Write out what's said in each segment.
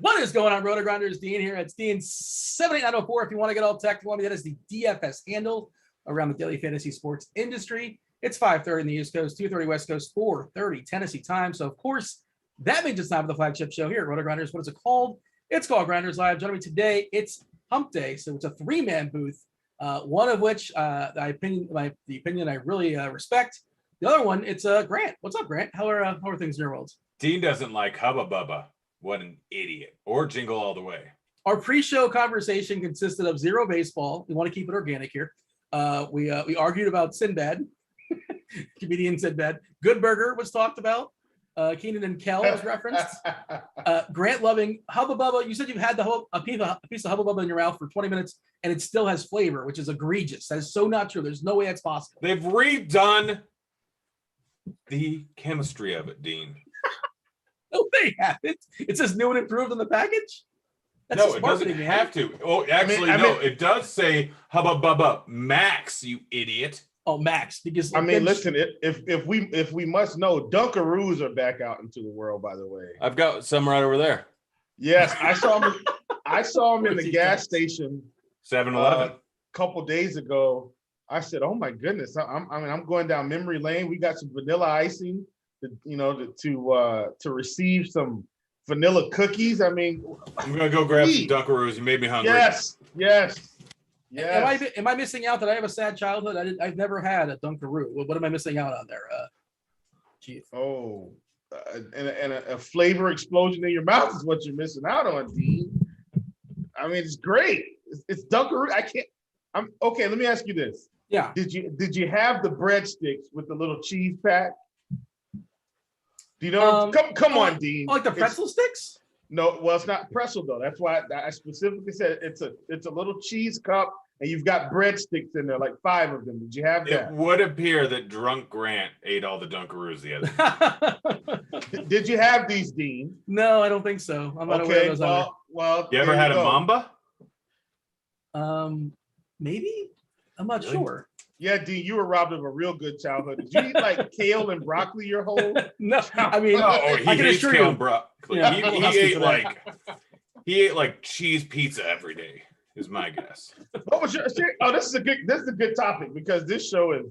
What is going on, Rotogrinders? Dean here. It's Dean 78904. If you want to get all technical, that is the DFS handle around the daily fantasy sports industry. It's 5:30 in the East Coast, 2:30 West Coast, 4:30 Tennessee time. So, of course, that means it's time for the flagship show here at Rotogrinders. What is it called? It's called Grinderslive. Joining me today, it's Hump Day. So it's a three-man booth, one of which the opinion I really respect. The other one, it's Grant. What's up, Grant? How are things in your world? Dean doesn't like Hubba Bubba. What an idiot. Or Jingle All the Way. Our pre-show conversation consisted of zero baseball. We want to keep it organic here. We argued about Sinbad, comedian Sinbad. Good Burger was talked about. Keenan and Kel was referenced. Grant loving Hubba Bubba. You said you've had a piece of Hubba Bubba in your mouth for 20 minutes and it still has flavor, which is egregious. That is so not true. There's no way that's possible. They've redone the chemistry of it, Dean. No, they haven't. It says new and improved on the package. That's no, it doesn't have to. Oh, actually, it does say Hubba Bubba Max, you idiot. Oh, Max, because listen, if we must know, Dunkaroos are back out into the world, by the way. I've got some right over there. Yes, I saw them in the gas station 7-Eleven a couple days ago. I said, "Oh my goodness!" I'm going down memory lane. We got some vanilla icing, to receive some vanilla cookies. I mean, I'm gonna go grab some Dunkaroos. You made me hungry. Yes. Am I missing out that I have a sad childhood? I've never had a Dunkaroo. What am I missing out on there, Chief? Oh, and a flavor explosion in your mouth is what you're missing out on, Dean. I mean, it's great. It's Dunkaroo. Okay. Let me ask you this. Yeah. Did you have the breadsticks with the little cheese pack? Do you know? Come on, Dean. Like the pretzel sticks? No, well, it's not pretzel though. That's why I specifically said it's a little cheese cup, and you've got breadsticks in there, like 5 of them. Did you have that? It would appear that drunk Grant ate all the Dunkaroos the other day. Did you have these, Dean? No, I don't think so. I'm not aware of those. Well, you ever had a Mamba? Maybe. I'm not sure. Yeah, Dean, you were robbed of a real good childhood. Did you eat like kale and broccoli your whole? No, I mean, he can hates assure kale you. and broccoli. Yeah, he ate like cheese pizza every day. Is my guess. What was your? Oh, this is a good topic because this show is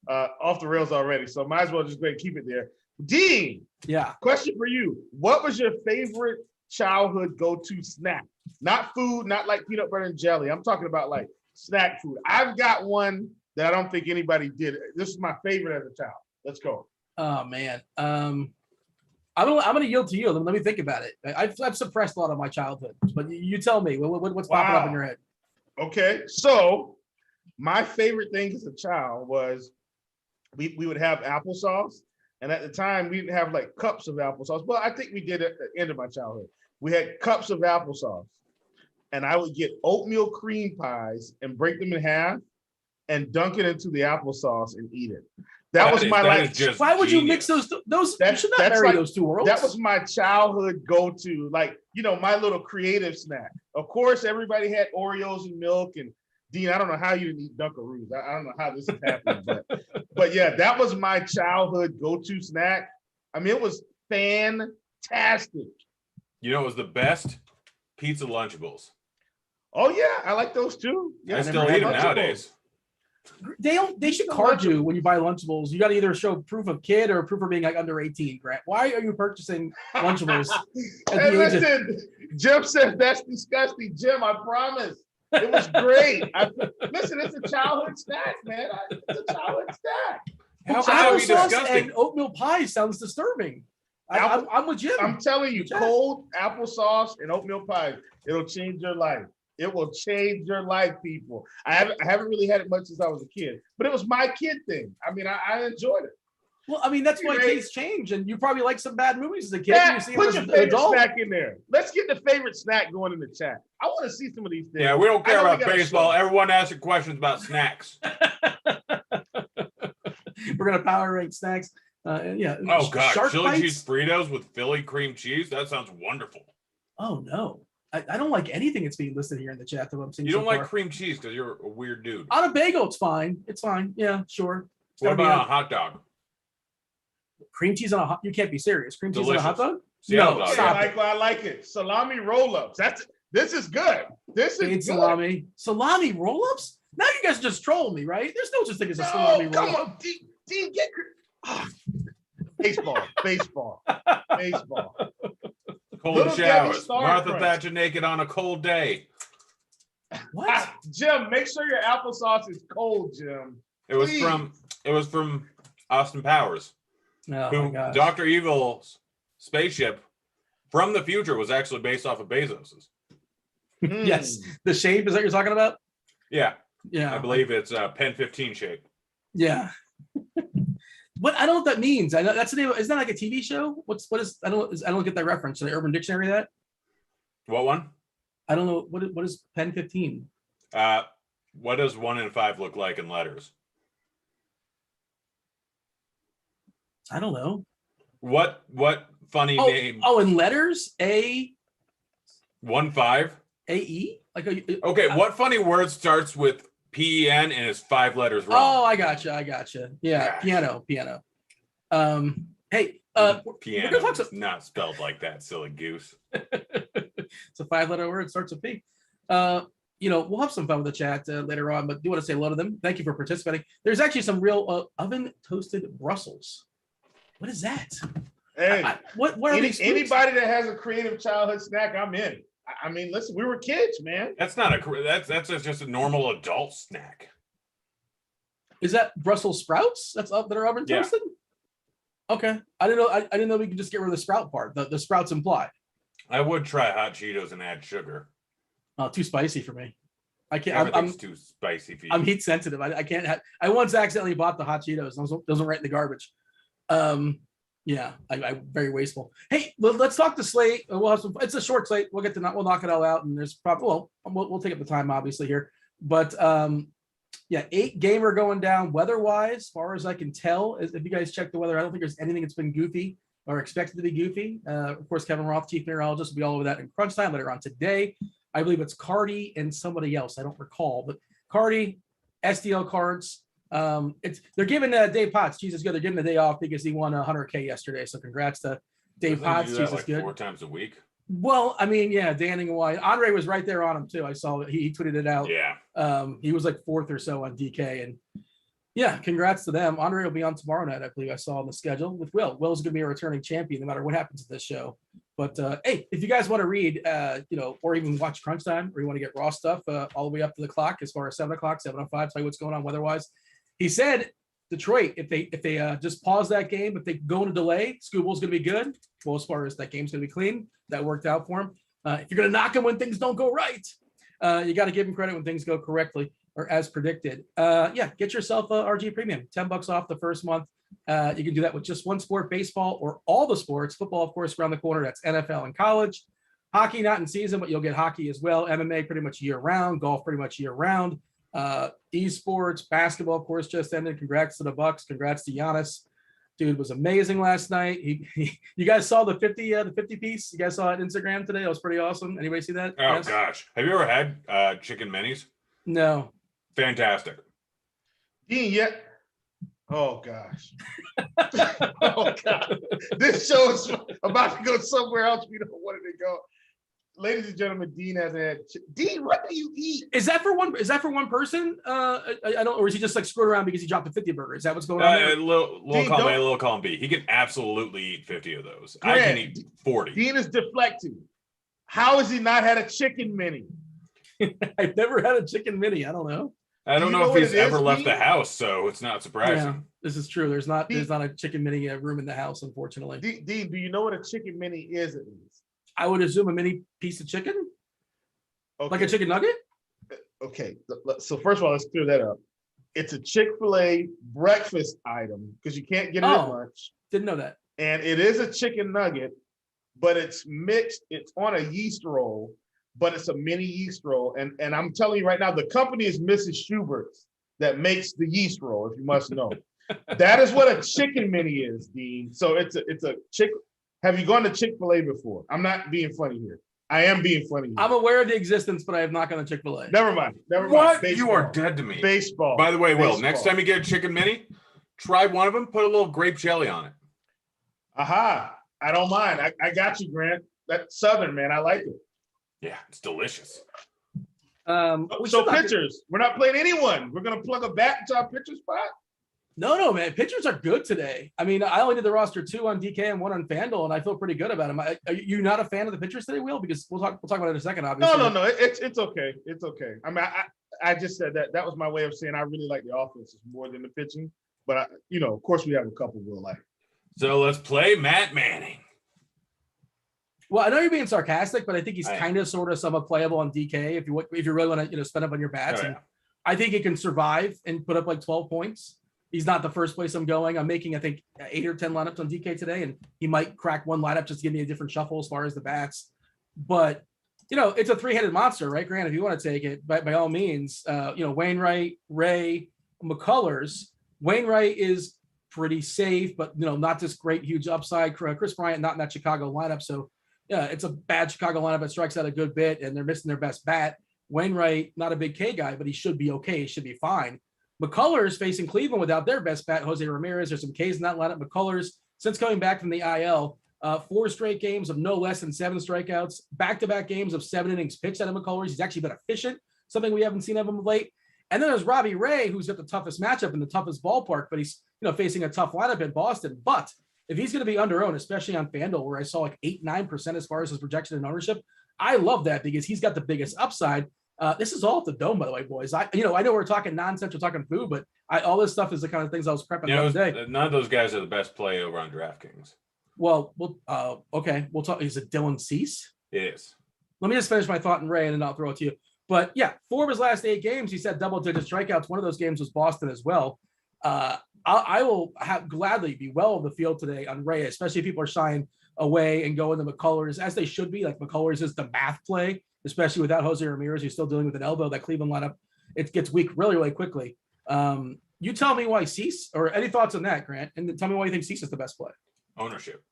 off the rails already. So might as well just go ahead and keep it there. Dean, yeah. Question for you: what was your favorite childhood go-to snack? Not food, not like peanut butter and jelly. I'm talking about like snack food. I've got one that I don't think anybody did. This is my favorite as a child. Let's go. Oh man, I'm gonna yield to you. Let me think about it. I've suppressed a lot of my childhood, but you tell me what's popping up in your head. Okay, so my favorite thing as a child was we would have applesauce, and at the time we didn't have like cups of applesauce. Well, I think we did at the end of my childhood. We had cups of applesauce, and I would get oatmeal cream pies and break them in half and dunk it into the applesauce and eat it. That was my life. Why would you mix those? You should not marry those two worlds. That was my childhood go-to, my little creative snack. Of course, everybody had Oreos and milk. And Dean, I don't know how you didn't eat Dunkaroos. I don't know how this is happening, but yeah, that was my childhood go-to snack. I mean, it was fantastic. You know, it was the best pizza Lunchables. Oh yeah, I like those too. Yeah, I still eat them nowadays. They should card you when you buy Lunchables. You got to either show proof of kid or proof of being like under 18, Grant. Why are you purchasing Lunchables? Hey, listen, Jim said that's disgusting. Jim, I promise. It was great. Listen, it's a childhood snack, man. It's a childhood snack. Applesauce and oatmeal pie sounds disturbing. I'm with Jim. I'm telling you, cold applesauce and oatmeal pie, it'll change your life. It will change your life, people. I haven't really had it much since I was a kid, but it was my kid thing. I mean, I enjoyed it. Well, I mean, that's why tastes change, and you probably like some bad movies as a kid. Yeah, you see put your favorite snack in there. Let's get the favorite snack going in the chat. I want to see some of these things. Yeah, we don't care about baseball. Everyone asking questions about snacks. We're gonna power rank snacks. Yeah. Oh gosh, chili bites? cheese Fritos with Philly cream cheese. That sounds wonderful. Oh no. I don't like anything that's being listed here in the chat. That I'm seeing you don't like cream cheese because you're a weird dude. On a bagel, it's fine. It's fine. Yeah, sure. What about on a hot dog? Cream cheese on a hot? You can't be serious. Cream cheese on a hot dog? Seattle No, dog. stop I like it. Salami roll-ups. This is good. This is Paid good. salami roll-ups. Now you guys are just trolling me, right? There's no such thing as a No, salami come roll-up. on, Dean, get baseball. Cold Little Debbie showers. Star Martha Crunch. Thatcher naked on a cold day. What? Jim, make sure your applesauce is cold, Jim. It was Please. from Austin Powers, Oh my who gosh. Dr. Evil's spaceship from the future was actually based off of Bezos's. Yes. The shape is that you're talking about? Yeah, Yeah. I believe it's Pen 15 shape. Yeah. But I don't know what that means. I know that's the name. Isn't that like a TV show? What is? I don't get that reference. Did the Urban Dictionary that? What one? I don't know. What is Pen 15? What does 1 and 5 look like in letters? I don't know. What funny name? Oh, in letters? 1 5? A-E? Like Okay, what funny word starts with P-E-N and is 5 letters wrong? Oh, I gotcha. Yeah, piano. Hey, piano is not spelled like that, silly goose. It's a 5-letter word. It starts with P. We'll have some fun with the chat later on, but do want to say hello to them. Thank you for participating. There's actually some real oven toasted Brussels. What is that? Hey, what are these foods? anybody that has a creative childhood snack, I'm in. I mean, listen, we were kids, man. That's not that's just a normal adult snack. Is that Brussels sprouts? That are oven toasted? Okay. I didn't know we could just get rid of the sprout part. The sprouts implied. I would try hot Cheetos and add sugar. Too spicy for me. I can't. Everything's too spicy for you. I'm heat sensitive. I can't. I once accidentally bought the hot Cheetos. Those went right in the garbage. Yeah, I very wasteful. Hey, let's talk to slate. We'll have some. It's a short slate. We'll knock it all out, and there's probably we'll take up the time obviously here, but 8 gamer going down weather-wise, as far as I can tell. If you guys check the weather, I don't think there's anything that's been goofy or expected to be goofy. Of course, Kevin Roth, chief meteorologist, will be all over that in crunch time later on today. I believe it's Cardi and somebody else. I don't recall, but Cardi, STL cards. They're giving Dave Potts, Jesus good. They're giving the day off because he won 100K yesterday. So congrats to Dave Potts. Jesus good. 4 times a week. Well, I mean, yeah, Danning and White. Andre was right there on him too. I saw that he tweeted it out. Yeah. He was like 4th or so on DK, and yeah, congrats to them. Andre will be on tomorrow night, I believe I saw on the schedule with Will. Will's going to be a returning champion no matter what happens to this show. But hey, if you guys want to read, or even watch Crunch Time, or you want to get raw stuff all the way up to the clock as far as 7 o'clock, 7:05, tell you what's going on weather-wise. He said Detroit, if they just pause that game, if they go into delay, Scooble's going to be good. Well, as far as that game's going to be clean, that worked out for him. If you're going to knock him when things don't go right, you got to give him credit when things go correctly or as predicted. Get yourself a RG Premium, $10 off the first month. You can do that with just one sport, baseball, or all the sports. Football, of course, around the corner. That's NFL and college. Hockey, not in season, but you'll get hockey as well. MMA pretty much year round. Golf pretty much year round. Esports, basketball, of course, just ended. Congrats to the Bucks. Congrats to Giannis. Dude was amazing last night. You guys saw the 50 piece? You guys saw it on Instagram today? That was pretty awesome. Anybody see that? Oh, yes? Gosh. Have you ever had chicken minis? No. Fantastic. Dean, yeah. Oh, gosh. Oh, God. This show is about to go somewhere else. We don't want it to go. Ladies and gentlemen, Dean hasn't had. Dean, what do you eat? Is that for one person? I don't. Or is he just like screwed around because he dropped a 50 burger? Is that what's going on there? Little column A, little column B. He can absolutely eat 50 of those. Grant, I can eat 40. Dean is deflecting. How has he not had a chicken mini? I've never had a chicken mini. I don't know. I don't know if he's ever left the house, so it's not surprising. Yeah, this is true. There's not a chicken mini room in the house, unfortunately. Dean, do you know what a chicken mini is at least? I would assume a mini piece of chicken, like a chicken nugget. Okay, so first of all, let's clear that up. It's a Chick-fil-A breakfast item because you can't get it at lunch. Didn't know that. And it is a chicken nugget, but it's mixed. It's on a yeast roll, but it's a mini yeast roll. And I'm telling you right now, the company is Mrs. Schubert's that makes the yeast roll, if you must know. That is what a chicken mini is, Dean. So it's a chick. Have you gone to Chick-fil-A before? I'm not being funny here. I am being funny here. I'm aware of the existence, but I have not gone to Chick-fil-A. Never mind. What? Baseball. You are dead to me. Baseball. By the way, Will, next time you get a chicken mini, try one of them, put a little grape jelly on it. Aha. I don't mind. I got you, Grant. That Southern, man, I like it. Yeah, it's delicious. So pitchers, we're not playing anyone. We're gonna plug a bat into our pitcher spot. No, man. Pitchers are good today. I mean, I only did the roster 2 on DK and 1 on FanDuel, and I feel pretty good about them. Are you not a fan of the pitchers today, Will? Because we'll talk about it in a second, obviously. No. It's okay. It's okay. I mean, I just said that was my way of saying I really like the offenses more than the pitching. But of course, we have a couple we'll like. So let's play Matt Manning. Well, I know you're being sarcastic, but I think he's kind of sort of somewhat playable on DK if you really want to spend up on your bats. And I think he can survive and put up like 12 points. He's not the first place I'm going. I'm making, I think, 8 or 10 lineups on DK today, and he might crack one lineup just to give me a different shuffle as far as the bats. But, it's a 3-headed monster, right, Grant? If you want to take it, by all means, Wainwright, Ray, McCullers. Wainwright is pretty safe, but, not this great, huge upside. Chris Bryant, not in that Chicago lineup. So, yeah, it's a bad Chicago lineup that strikes out a good bit, and they're missing their best bat. Wainwright, not a big K guy, but he should be okay. He should be fine. McCullers facing Cleveland without their best bat, Jose Ramirez. There's some Ks in that lineup. McCullers, since coming back from the IL, 4 straight games of no less than 7 strikeouts, back-to-back games of 7 innings pitched out of McCullers. He's actually been efficient, something we haven't seen of him of late. And then there's Robbie Ray, who's got the toughest matchup in the toughest ballpark, but he's facing a tough lineup in Boston. But if he's going to be under-owned, especially on FanDuel, where I saw like 8-9% as far as his projection and ownership, I love that because he's got the biggest upside. This is all at the Dome, by the way, boys. I know we're talking nonsense, we're talking food, but all this stuff is the kind of things I was prepping the other day. None of those guys are the best play over on DraftKings. Well, okay. We'll talk. Is it Dylan Cease? It is. Let me just finish my thought and Ray, and then I'll throw it to you. But yeah, 4 of his last 8 games, he said double-digit strikeouts. One of those games was Boston as well. I will gladly be well of the field today on Ray, especially if people are shying away and going to McCullers, as they should be. Like McCullers is the math play, especially without Jose Ramirez, who's still dealing with an elbow. That Cleveland lineup, it gets weak really, really quickly. You tell me why Cease, or any thoughts on that, Grant, and then tell me why you think Cease is the best play. Ownership.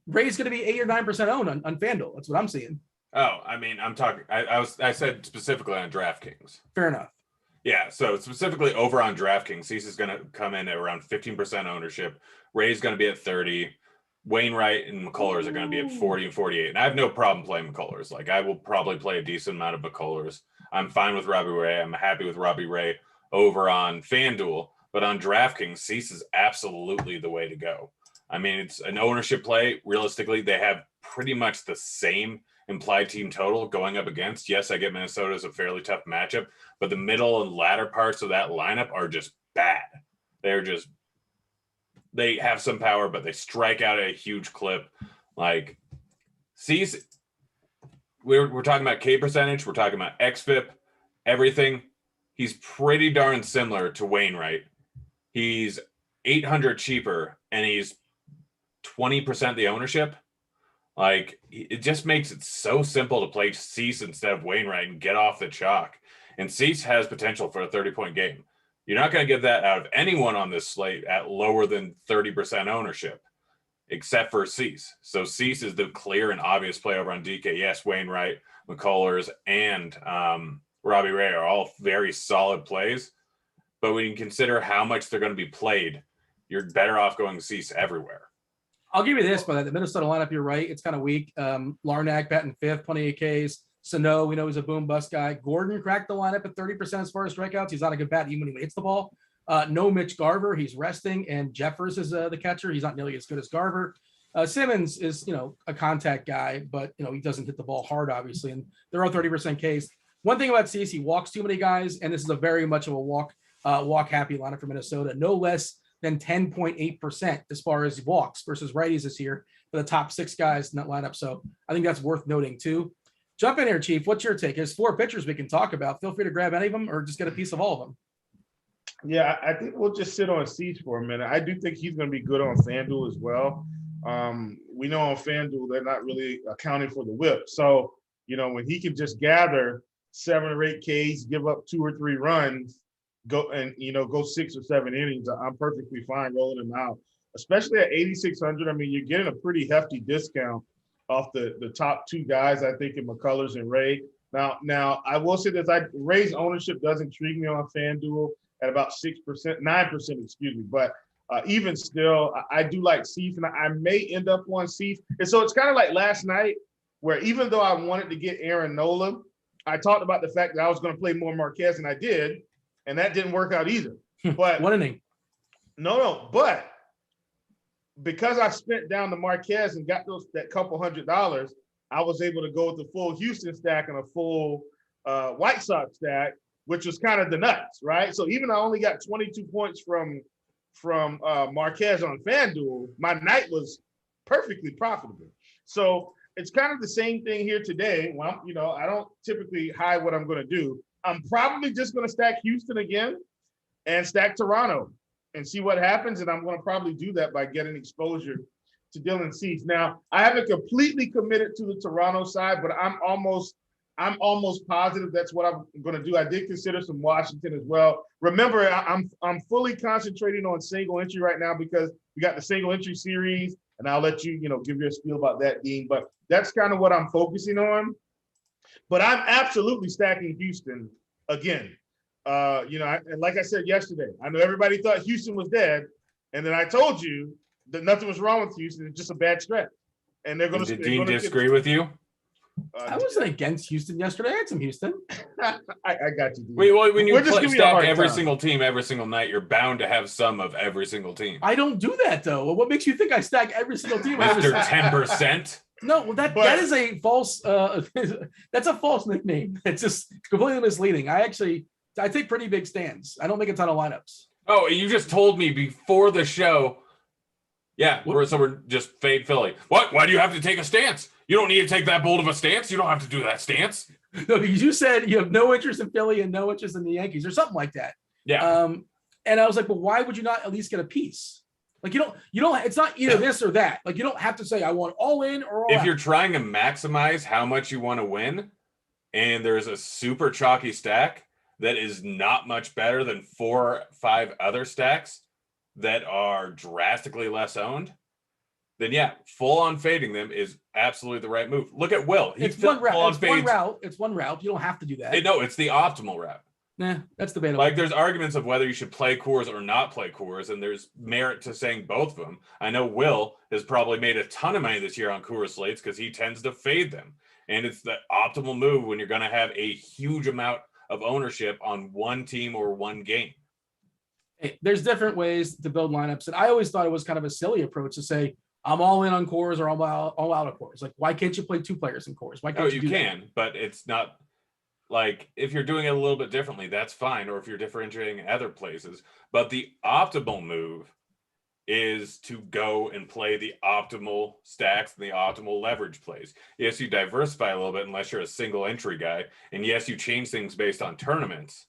Ray's going to be 8 or 9% owned on FanDuel. That's what I'm seeing. Oh, I mean, I'm talking. I said specifically on DraftKings. Fair enough. Yeah, so specifically over on DraftKings, Cease is going to come in at around 15% ownership. Ray's going to be at 30. Wainwright and McCullers are going to be at 40 and 48. And I have no problem playing McCullers. Like, I will probably play a decent amount of McCullers. I'm fine with Robbie Ray. I'm happy with Robbie Ray over on FanDuel. But on DraftKings, Cease is absolutely the way to go. I mean, it's an ownership play. Realistically, they have pretty much the same implied team total going up against. Yes, I get Minnesota as a fairly tough matchup, but the middle and latter parts of that lineup are just bad. They have some power, but they strike out at a huge clip. Like, Cease, we're talking about K percentage, we're talking about XFIP, everything. He's pretty darn similar to Wainwright. He's 800 cheaper, and he's 20% the ownership. Like, it just makes it so simple to play Cease instead of Wainwright and get off the chalk. And Cease has potential for a 30-point game. You're not going to get that out of anyone on this slate at lower than 30% ownership, except for Cease. So Cease is the clear and obvious play over on DK. Yes, Wainwright, McCullers, and Robbie Ray are all very solid plays. But when you consider how much they're going to be played, you're better off going Cease everywhere. I'll give you this, but the Minnesota lineup, you're right. It's kind of weak. Larnack batting 5th, plenty of Ks. Sano, we know he's a boom bust guy. Gordon cracked the lineup at 30% as far as strikeouts. He's not a good bat even when he hits the ball. No Mitch Garver, he's resting, and Jeffers is the catcher. He's not nearly as good as Garver. Simmons is, a contact guy, but he doesn't hit the ball hard, obviously. And there are 30% Ks. One thing about Cease, he walks too many guys, and this is a very much of a walk happy lineup for Minnesota. No less than 10.8% as far as walks versus righties this year for the top 6 guys in that lineup. So I think that's worth noting too. Jump in here, Chief. What's your take? There's 4 pitchers we can talk about. Feel free to grab any of them or just get a piece of all of them. Yeah, I think we'll just sit on Cease for a minute. I do think he's going to be good on FanDuel as well. We know on FanDuel they're not really accounting for the whip. So, when he can just gather 7 or 8 Ks, give up 2 or 3 runs, go 6 or 7 innings, I'm perfectly fine rolling him out, especially at 8,600. I mean, you're getting a pretty hefty discount off the top 2 guys, I think, in McCullers and Ray. Now I will say this: Ray's ownership does intrigue me on FanDuel at about 6%, 9%, excuse me. But Even still, I do like Cease, and I may end up on Cease. And so it's kind of like last night, where even though I wanted to get Aaron Nola, I talked about the fact that I was going to play more Marquez, and I did, and that didn't work out either. But One inning. But because I spent down the Marquez and got that couple $100, I was able to go with the full Houston stack and a full White Sox stack, which was kind of the nuts, right? So even though I only got 22 points from Marquez on FanDuel, my night was perfectly profitable. So it's kind of the same thing here today. Well, I don't typically hide what I'm going to do. I'm probably just going to stack Houston again and stack Toronto and see what happens. And I'm going to probably do that by getting exposure to Dylan Cease. Now, I haven't completely committed to the Toronto side, but I'm almost positive that's what I'm going to do. I did consider some Washington as well. Remember, I'm fully concentrating on single entry right now because we got the single entry series, and I'll let you, give your spiel about that, Dean. But that's kind of what I'm focusing on. But I'm absolutely stacking Houston again. And like I said yesterday, I know everybody thought Houston was dead, and then I told you that nothing was wrong with Houston. It's just a bad stretch, and they're going to. Did Dean disagree with you? I wasn't against Houston yesterday. I had some Houston. I got you. Dean. Wait, well, when you stack every time. single team every single night, you're bound to have some of every single team. I don't do that though. What makes you think I stack every single team? Mr. 10%. No, well, that is a false. That's a false nickname. It's just completely misleading. I take pretty big stands. I don't make a ton of lineups. Oh, you just told me before the show. Yeah, we're just fade Philly. What? Why do you have to take a stance? You don't need to take that bold of a stance. You don't have to do that stance. No, because you said you have no interest in Philly and no interest in the Yankees or something like that. Yeah. And I was like, well, why would you not at least get a piece? Like you don't. It's not either this or that. Like you don't have to say I want all in or all if out. you're trying to maximize how much you want to win, and there's a super chalky stack that is not much better than 4 or 5 other stacks that are drastically less owned, then yeah, full on fading them is absolutely the right move. Look at Will. It's one route. It's one route. You don't have to do that. No, it's the optimal route. Nah, that's debatable. Like there's arguments of whether you should play Coors or not play Coors, and there's merit to saying both of them. I know Will has probably made a ton of money this year on Coors slates because he tends to fade them. And it's the optimal move when you're going to have a huge amount of ownership on one team or one game. Hey, there's different ways to build lineups. And I always thought it was kind of a silly approach to say, I'm all in on Coors or I'm all out of Coors. Like, why can't you play 2 players in Coors? Why can't you can, but it's not like if you're doing it a little bit differently, that's fine. Or if you're differentiating in other places, but the optimal move is to go and play the optimal stacks and the optimal leverage plays. Yes, you diversify a little bit unless you're a single entry guy. And yes, you change things based on tournaments.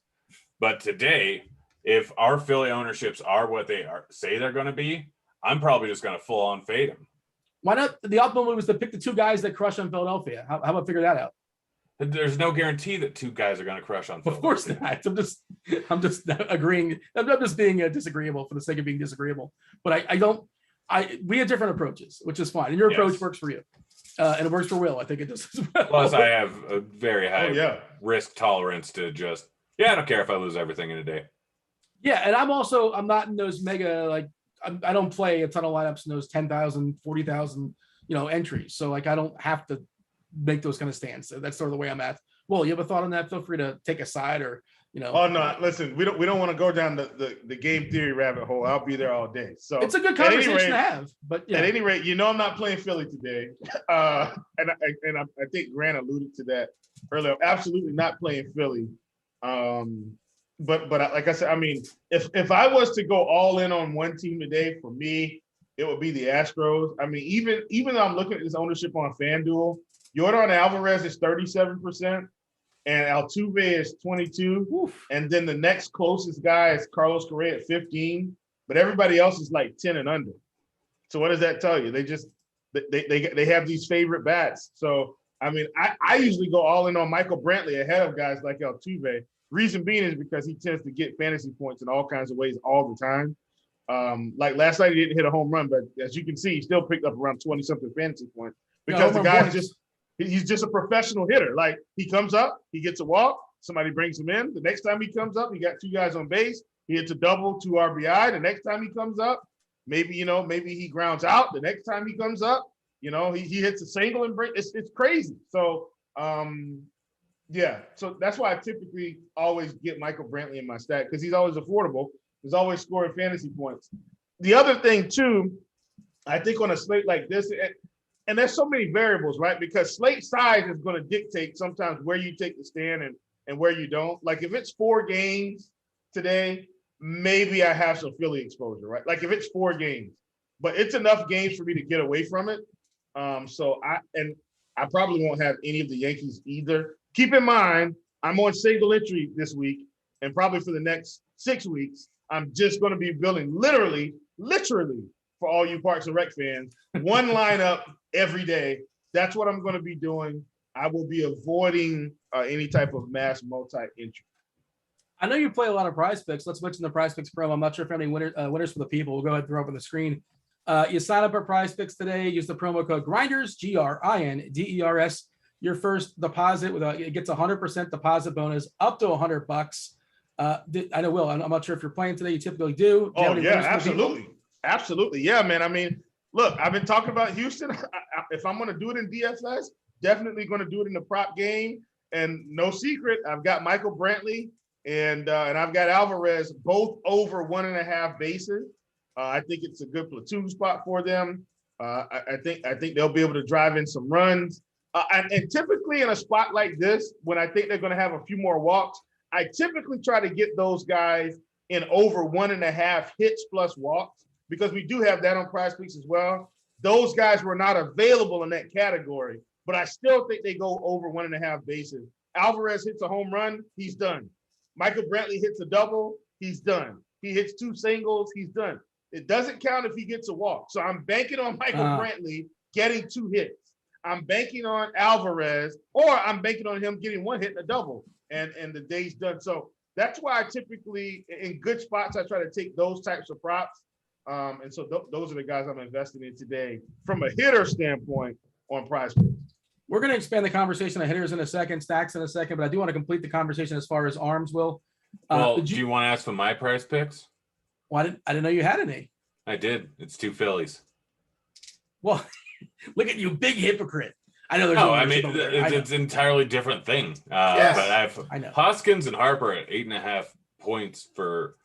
But today, if our Philly ownerships are what they say they're going to be, I'm probably just going to full on fade them. Why not? The optimal move is to pick the 2 guys that crush on Philadelphia. How about figure that out? There's no guarantee that 2 guys are going to crush on Philadelphia. Of course not. I'm just agreeing. I'm just being disagreeable for the sake of being disagreeable. But we have different approaches, which is fine. And your approach works for you. And it works for Will. I think it does as well. Plus, I have a very high risk tolerance to just, I don't care if I lose everything in a day. Yeah, and I'm not in those mega, like, I don't play a ton of lineups in those 10,000, 40,000, entries. So, like, I don't have to make those kind of stands. So that's sort of the way I'm at. Well, you have a thought on that? Feel free to take a side or, Oh, no, listen, we don't want to go down the game theory rabbit hole. I'll be there all day. So it's a good conversation to have. But at any rate, I'm not playing Philly today. And I think Grant alluded to that earlier. I'm absolutely not playing Philly. But like I said, I mean, if I was to go all in on one team today, for me, it would be the Astros. I mean, even though I'm looking at this ownership on FanDuel, Yordan Alvarez is 37%, and Altuve is 22%. Oof. And then the next closest guy is Carlos Correa at 15%, but everybody else is like 10 and under. So what does that tell you? They have these favorite bats. So I mean, I usually go all in on Michael Brantley ahead of guys like Altuve. Reason being is because he tends to get fantasy points in all kinds of ways all the time. Like last night, he didn't hit a home run, but as you can see, he still picked up around 20-something fantasy points because the guy's he's just a professional hitter. Like he comes up, he gets a walk, somebody brings him in. The next time he comes up, he got 2 guys on base. He hits a double, 2 RBI. The next time he comes up, maybe he grounds out. The next time he comes up, he hits a single and break. It's crazy. So yeah. So that's why I typically always get Michael Brantley in my stack because he's always affordable. He's always scoring fantasy points. The other thing too, I think on a slate like this, and there's so many variables, right? Because slate size is going to dictate sometimes where you take the stand and where you don't. Like if it's 4 games today, maybe I have some Philly exposure, right? Like if it's 4 games, but it's enough games for me to get away from it. So I probably won't have any of the Yankees either. Keep in mind, I'm on single entry this week, and probably for the next 6 weeks, I'm just going to be building literally for all you Parks and Rec fans, one lineup every day. That's what I'm going to be doing. I will be avoiding any type of mass multi-entry. I know you play a lot of PrizePicks. Let's mention the PrizePicks promo. I'm not sure if any winners for the people. We'll go ahead and throw up on the screen. You sign up at PrizePicks today. Use the promo code Grinders, Grinders. Your first deposit it gets 100% deposit bonus up to $100. I know, Will. I'm not sure if you're playing today. You typically do. Oh yeah, absolutely. Yeah, man. I mean, look, I've been talking about Houston. If I'm going to do it in DFS, definitely going to do it in the prop game. And no secret, I've got Michael Brantley and I've got Alvarez both over 1.5 bases. I think it's a good platoon spot for them. I think they'll be able to drive in some runs. And typically in a spot like this, when I think they're going to have a few more walks, I typically try to get those guys in over 1.5 hits plus walks because we do have that on PrizePicks as well. Those guys were not available in that category, but I still think they go over 1.5 bases. Alvarez hits a home run, he's done. Michael Brantley hits a double, he's done. He hits 2 singles, he's done. It doesn't count if he gets a walk. So I'm banking on Michael Brantley getting 2 hits. I'm banking on Alvarez, or I'm banking on him getting 1 hit and a double, and the day's done. So that's why I typically, in good spots, I try to take those types of props. And so those are the guys I'm investing in today from a hitter standpoint on PrizePicks. We're going to expand the conversation on hitters in a second, stacks in a second, but I do want to complete the conversation as far as arms, Will. Well, do you want to ask for my PrizePicks? Well, I didn't know you had any. I did. It's 2 Phillies. Well, look at you, big hypocrite. I know there's no, I mean, it's an entirely different thing. Yes. But I know Hoskins and Harper at 8.5 points for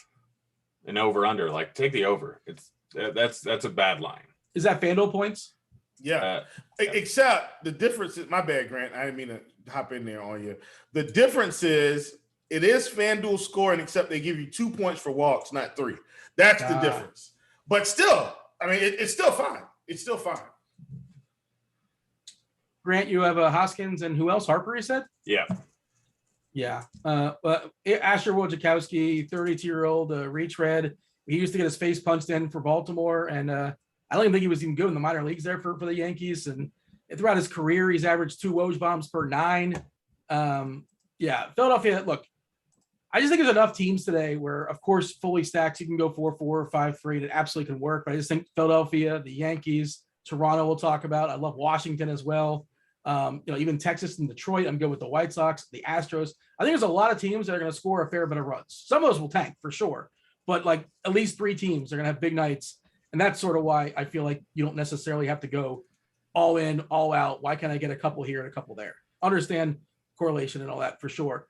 an over/under. Like, take the over. That's a bad line. Is that FanDuel points? Yeah. Except the difference is, my bad, Grant. I didn't mean to hop in there on you. The difference is it is FanDuel scoring, except they give you 2 points for walks, not 3. That's the difference. But still, I mean, it's still fine. It's still fine. Grant, you have a Hoskins and who else? Harper, you said? Yeah. Yeah. But Asher Wojciechowski, 32-year-old retread. He used to get his face punched in for Baltimore, and I don't even think he was even good in the minor leagues there for the Yankees. And throughout his career, he's averaged 2 Woj bombs per 9. Yeah, Philadelphia, look, I just think there's enough teams today where, of course, fully stacked, you can go 4-4 or 5-3. It absolutely can work. But I just think Philadelphia, the Yankees, Toronto we'll talk about. I love Washington as well. Even Texas and Detroit. I'm good with the White Sox, the Astros. I think there's a lot of teams that are going to score a fair bit of runs. Some of those will tank for sure. But like at least 3 teams are going to have big nights. And that's sort of why I feel like you don't necessarily have to go all in, all out. Why can't I get a couple here and a couple there? Understand correlation and all that for sure.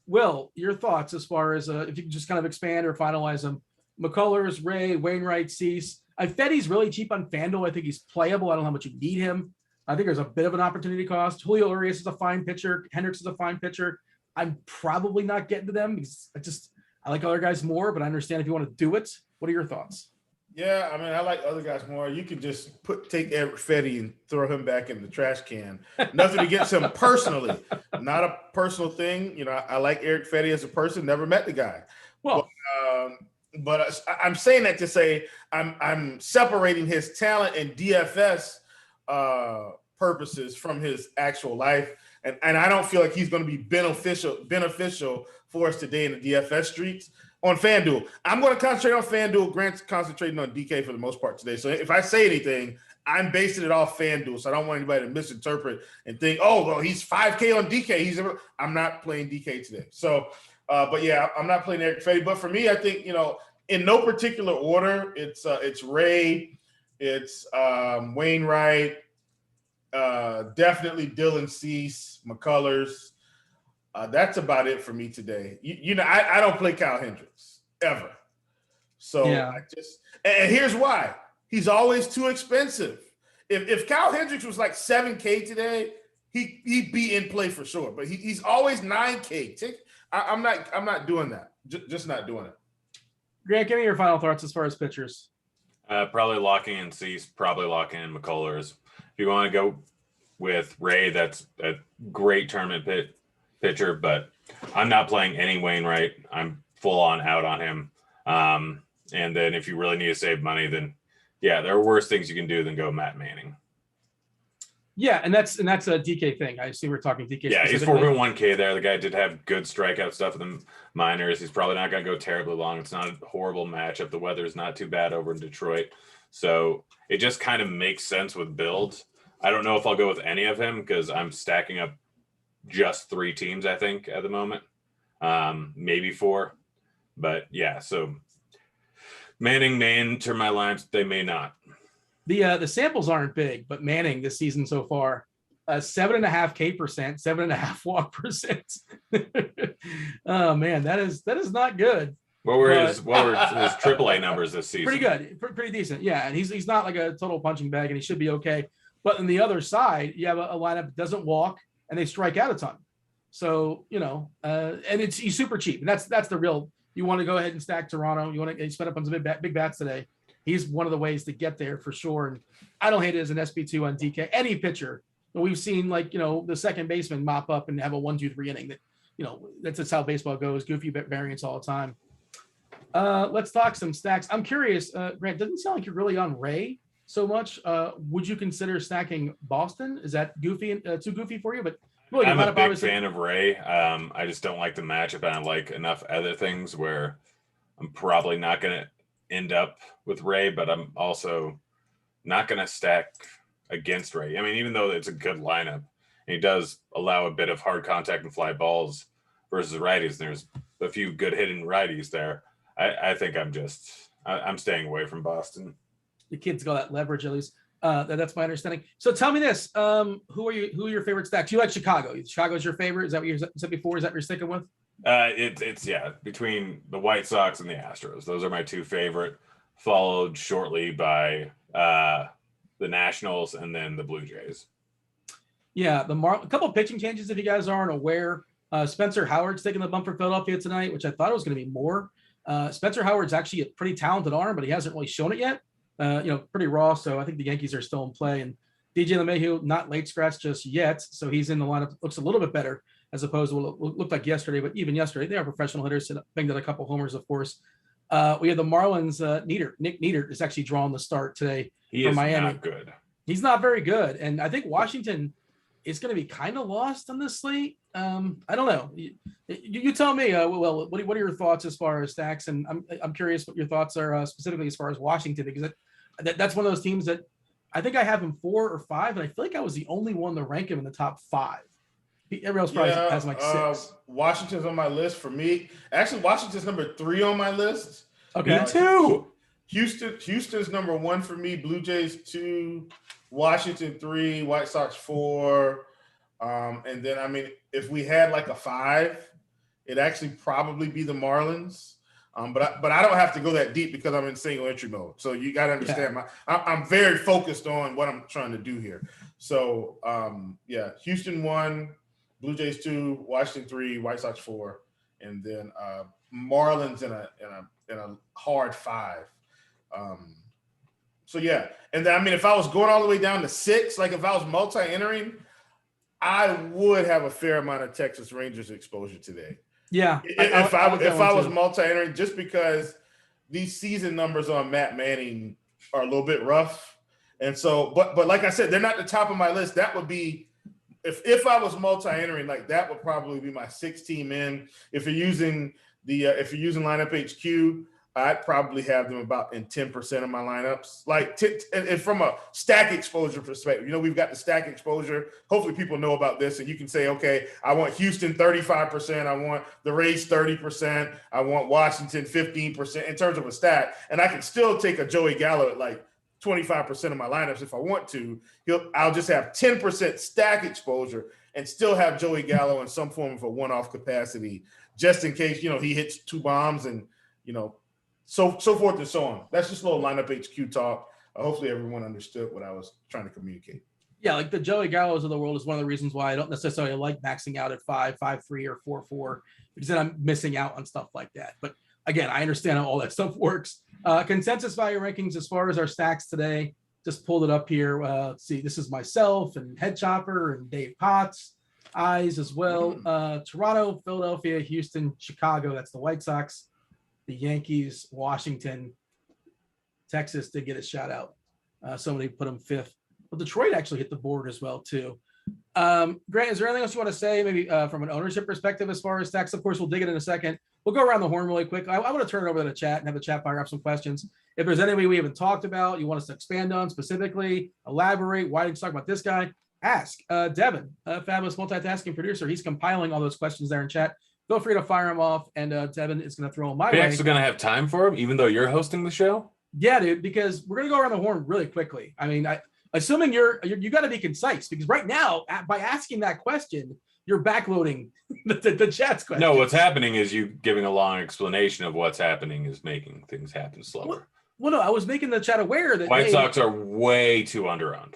Will, your thoughts as far as if you can just kind of expand or finalize them. McCullers, Ray, Wainwright, Cease. I bet he's really cheap on FanDuel. I think he's playable. I don't know how much you need him. I think there's a bit of an opportunity cost. Julio Urias is a fine pitcher. Hendricks is a fine pitcher. I'm probably not getting to them because I like other guys more, but I understand if you want to do it. What are your thoughts? Yeah, I mean, I like other guys more. You could just take Eric Fetty and throw him back in the trash can. Nothing against him personally, not a personal thing. I like Eric Fetty as a person. Never met the guy. Well, but I'm saying that to say I'm separating his talent and DFS purposes from his actual life, and I don't feel like he's going to be beneficial for us today in the DFS streets. On FanDuel, I'm going to concentrate on FanDuel. Grant's concentrating on DK for the most part today. So if I say anything, I'm basing it off FanDuel. So I don't want anybody to misinterpret and think, oh, well, he's 5K on DK. I'm not playing DK today. So But yeah, I'm not playing Eric Fetty. But for me, I think, in no particular order, it's Ray, it's Wainwright, definitely Dylan Cease, McCullers. That's about it for me today. I don't play Kyle Hendricks ever. So Yeah. and here's why. He's always too expensive. If Kyle Hendricks was like 7K today, he'd be in play for sure. But he's always 9K. I'm not doing that. Just not doing it. Grant, give me your final thoughts as far as pitchers. Probably locking in Cease, probably locking in McCullers. If you want to go with Ray, that's a great tournament pitcher, but I'm not playing any Wainwright. I'm full on out on him. And then if you really need to save money, then yeah, there are worse things you can do than go Matt Manning. Yeah, and that's a DK thing. I assume we're talking DK. Yeah, he's 4.1K there. The guy did have good strikeout stuff in the minors. He's probably not going to go terribly long. It's not a horrible matchup. The weather's not too bad over in Detroit. So it just kind of makes sense with builds. I don't know if I'll go with any of him because I'm stacking up just 3 teams, I think, at the moment. Maybe 4. But yeah, so Manning may enter my lines. They may not. The samples aren't big, but Manning this season so far, 7.5 K percent, 7.5 walk percent. Oh man, that is not good. What were his AAA numbers this season? Pretty good, pretty decent. Yeah, and he's not like a total punching bag, and he should be okay. But on the other side, you have a lineup that doesn't walk and they strike out a ton. So and he's super cheap, and that's the real. You want to go ahead and stack Toronto. You want to spend up on some big bats today. He's one of the ways to get there for sure. And I don't hate it as an SP2 on DK. Any pitcher, we've seen the second baseman mop up and have a 1-2-3 inning. That's just how baseball goes. Goofy variants all the time. Let's talk some stacks. I'm curious, Grant, doesn't sound like you're really on Ray so much. Would you consider stacking Boston? Is that goofy, too goofy for you? But really, I'm a big fan of Ray. I just don't like the matchup, and I like enough other things where I'm probably not going to end up with Ray, but I'm also not going to stack against Ray. I mean, even though it's a good lineup, and he does allow a bit of hard contact and fly balls versus righties, and there's a few good hitting righties there. I think I'm staying away from Boston. The kids got that leverage at least. That's my understanding. So tell me this: who are your favorite stacks? You like Chicago? Chicago's your favorite? Is that what you said before? Is that what you're sticking with? It's between the White Sox and the Astros. Those are my 2 favorite, followed shortly by the Nationals and then the Blue Jays. Yeah, a couple of pitching changes if you guys aren't aware. Spencer Howard's taking the bump for Philadelphia tonight, which I thought it was going to be more. Spencer Howard's actually a pretty talented arm, but he hasn't really shown it yet. Pretty raw. So I think the Yankees are still in play. And DJ LeMahieu, not late scratch just yet, so he's in the lineup. Looks a little bit better as opposed to what looked like yesterday. But even yesterday, they are professional hitters. Banged out a couple homers, of course. We have the Marlins. Nick Nieder is actually drawing the start today for Miami. Not good. He's not very good, and I think Washington is going to be kind of lost on this slate. I don't know. You tell me. Well, what are your thoughts as far as stacks? And I'm curious what your thoughts are specifically as far as Washington, because that's one of those teams that I think I have him 4 or 5, and I feel like I was the only one to rank him in the top 5. Everyone else probably has like 6. Washington's on my list for me. Actually, Washington's number 3 on my list. Okay. Me too. Houston's number 1 for me. Blue Jays 2, Washington 3, White Sox 4. And then, I mean, if we had like a 5, it'd actually probably be the Marlins. But I don't have to go that deep because I'm in single entry mode. So you got to understand, I'm very focused on what I'm trying to do here. So Houston 1, Blue Jays 2, Washington 3, White Sox 4, and then Marlins in a hard 5. And then I mean, if I was going all the way down to 6, like if I was multi-entering, I would have a fair amount of Texas Rangers exposure today. Yeah, if I was multi-entering, just because these season numbers on Matt Manning are a little bit rough, and so, but like I said, they're not the top of my list. That would be if I was multi-entering, like that would probably be my 6 team in. If you're using lineup HQ, I'd probably have them about in 10% of my lineups. Like, and from a stack exposure perspective, we've got the stack exposure. Hopefully people know about this, and you can say, okay, I want Houston 35%. I want the Rays 30%. I want Washington 15% in terms of a stack. And I can still take a Joey Gallo at like 25% of my lineups if I want to. I'll just have 10% stack exposure and still have Joey Gallo in some form of a one-off capacity, just in case, he hits 2 bombs and, so forth and so on. That's just a little lineup HQ talk. Hopefully everyone understood what I was trying to communicate. Yeah, like the Joey Gallos of the world is one of the reasons why I don't necessarily like maxing out at 5, 5-3, or 4-4, because then I'm missing out on stuff like that. But again, I understand how all that stuff works. Consensus value rankings as far as our stacks today, just pulled it up here. Let's see, this is myself and Head Chopper and Dave Potts, Eyes as well. Toronto, Philadelphia, Houston, Chicago, that's the White Sox. The Yankees, Washington, Texas did get a shout out. Somebody put them 5th. But Detroit actually hit the board as well, too. Grant, is there anything else you want to say, maybe from an ownership perspective as far as stacks? Of course, we'll dig it in a second. We'll go around the horn really quick. I want to turn it over to the chat and have the chat fire up some questions. If there's anybody we haven't talked about, you want us to expand on specifically, elaborate, why did you talk about this guy? Ask. Devin, a fabulous multitasking producer. He's compiling all those questions there in chat. Feel free to fire them off, and Devin is going to throw them my way. Are you actually going to have time for him, even though you're hosting the show? Yeah, dude, because we're going to go around the horn really quickly. I mean, assuming you got to be concise, because right now, by asking that question, you're backloading the chat's question. No, what's happening is you giving a long explanation of what's happening is making things happen slower. Well, no, I was making the chat aware that White Sox are way too underowned.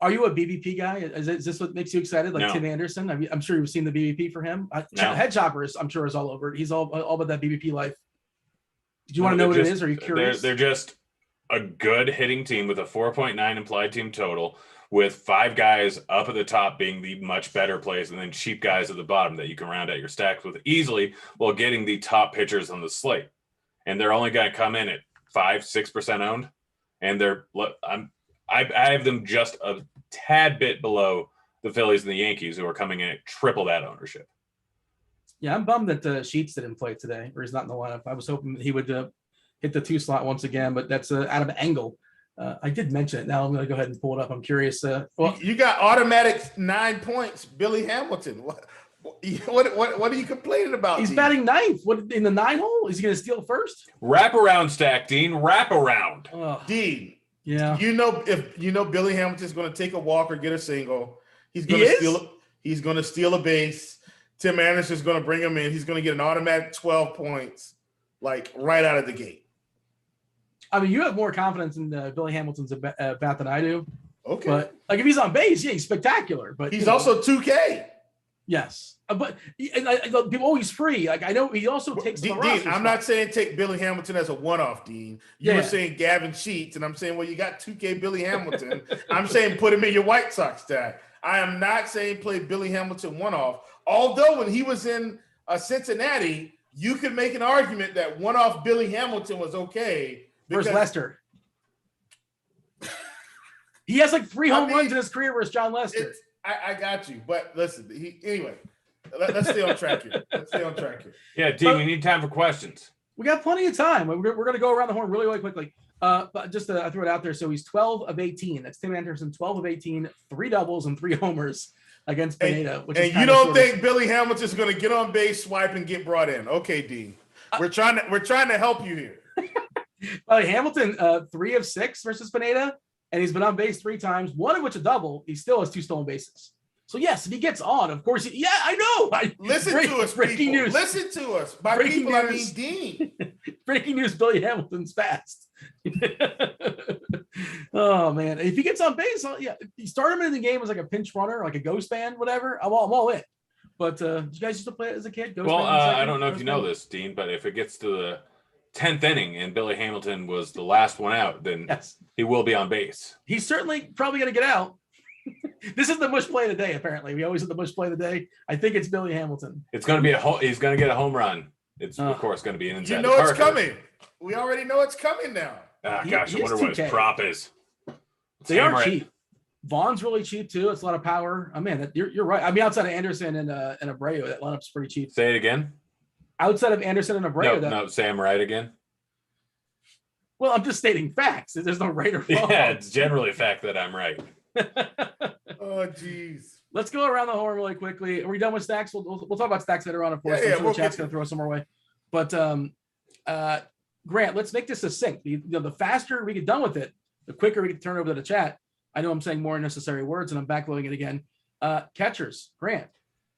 Are you a BBP guy? Is this what makes you excited? Like No. Tim Anderson? I'm sure you've seen the BBP for him. No. Head Chopper I'm sure is all over it. He's all about that BBP life. Do you want to know what it is? Are you curious? They're just a good hitting team with a 4.9 implied team total, with 5 guys up at the top being the much better plays, and then cheap guys at the bottom that you can round out your stacks with easily while getting the top pitchers on the slate. And they're only going to come in at 5-6% owned, and I have them just a tad bit below the Phillies and the Yankees, who are coming in at triple that ownership. Yeah, I'm bummed that Sheets didn't play today, or he's not in the lineup. I was hoping he would hit the 2 slot once again, but that's out of angle. I did mention it. Now I'm going to go ahead and pull it up. I'm curious. Well, you got automatic 9 points, Billy Hamilton. What are you complaining about? He's Dean? batting 9th. What, in the 9 hole? Is he going to steal first? Wraparound stack, Dean. Wraparound. Dean. Yeah. If Billy Hamilton's going to take a walk or get a single, he's going to steal a base. Tim Anderson's going to bring him in. He's going to get an automatic 12 points, like right out of the gate. I mean, you have more confidence in Billy Hamilton's bat than I do. Okay. But like if he's on base, yeah, he's spectacular. But he's also 2K. Yes. But people always free. Like I know he also takes the roster. I'm not saying take Billy Hamilton as a one-off, Dean. You were saying Gavin Sheets, and I'm saying, well, you got 2K Billy Hamilton. I'm saying put him in your White Sox stack. I am not saying play Billy Hamilton one-off. Although when he was in Cincinnati, you could make an argument that one-off Billy Hamilton was okay. Versus Lester. He has like 3 home runs in his career versus John Lester. I got you. But listen, anyway, let's stay on track here. Yeah, Dean, we need time for questions. We got plenty of time. We're going to go around the horn really, really quickly. But just I threw it out there. So he's 12 of 18. That's Tim Anderson, 12 of 18, 3 doubles and 3 homers against Pineda. And you don't think Billy Hamilton's going to get on base, swipe, and get brought in? Okay, Dean. We're trying to help you here. Hamilton, 3 of 6 versus Pineda, and he's been on base 3 times, 1 of which a double. He still has 2 stolen bases. So yes, if he gets on, of course. I know. Listen to us, breaking people. News. Listen to us. By Breaking people, news. I mean Dean. Breaking news: Billy Hamilton's fast. Oh man, if he gets on base, you start him in the game as like a pinch runner, like a ghost fan, whatever. I'm all in. But did you guys used to play it as a kid? Well, I don't know if you know this, Dean, but if it gets to the 10th inning and Billy Hamilton was the last one out, then he will be on base. He's certainly probably going to get out. This is the mush play of the day. Apparently, we always have the mush play of the day. I think it's Billy Hamilton. It's going to be he's going to get a home run. It's of course going to be an inside. You know it's coming. We already know it's coming now. Gosh, I wonder what his prop is. They are cheap. Vaughn's really cheap too. It's a lot of power. I mean, you're right. I mean, outside of Anderson and Abreu, that lineup's pretty cheap. Say it again. outside of Anderson and Abreu. No, Sam right again. Well, I'm just stating facts. There's no right or wrong. Yeah, it's generally a fact that I'm right. Oh, geez. Let's go around the horn really quickly. Are we done with stacks? We'll talk about stacks later on, of course. Yeah, I'm sure we'll the chat's get going to throw some more way. But Grant, let's make this succinct. The faster we get done with it, the quicker we can turn over to the chat. I know I'm saying more unnecessary words, and I'm backloading it again. Catchers, Grant.